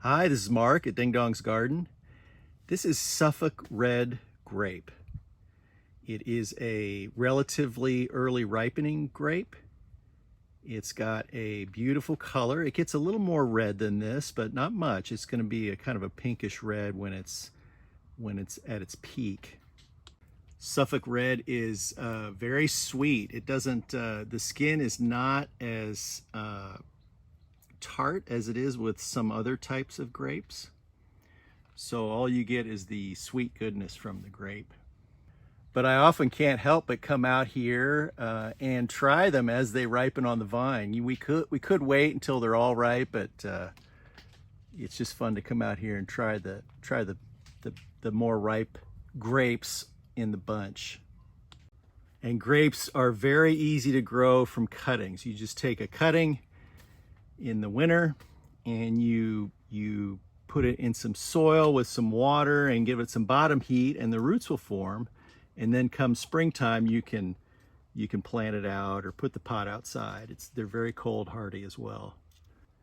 Hi, this is Mark at Ding Dong's Garden. This is Suffolk Red Grape. It is a relatively early ripening grape. It's got a beautiful color. It gets a little more red than this, but not much. It's going to be a kind of a pinkish red when it's at its peak. Suffolk Red is very sweet. It doesn't, the skin is not as tart as it is with some other types of grapes. So all you get is the sweet goodness from the grape. But I often can't help but come out here and try them as they ripen on the vine. We could wait until they're all ripe, but it's just fun to come out here and try the more ripe grapes in the bunch. And grapes are very easy to grow from cuttings. You just take a cutting in the winter and you put it in some soil with some water and give it some bottom heat, and the roots will form. And then come springtime, you can plant it out or put the pot outside. They're very cold hardy as well.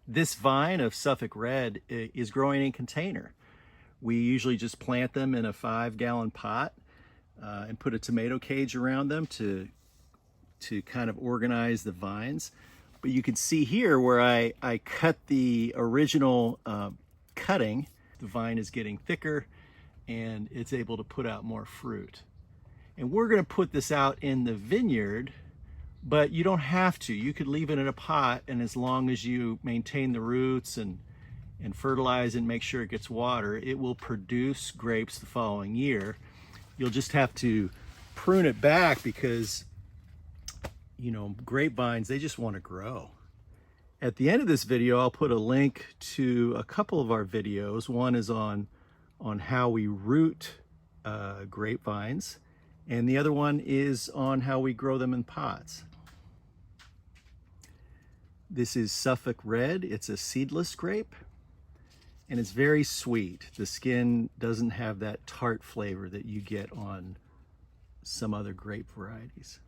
This vine of Suffolk Red is growing in container. We usually just plant them in a 5-gallon pot and put a tomato cage around them to kind of organize the vines. But you can see here where I cut the original cutting, the vine is getting thicker and it's able to put out more fruit. And we're going to put this out in the vineyard, but you don't have to. You could leave it in a pot, and as long as you maintain the roots and fertilize and make sure it gets water, it will produce grapes the following year. You'll just have to prune it back because, you know, grapevines, they just want to grow. At the end of this video, I'll put a link to a couple of our videos. One is on how we root grapevines, and the other one is on how we grow them in pots. This is Suffolk Red. It's a seedless grape, and it's very sweet. The skin doesn't have that tart flavor that you get on some other grape varieties.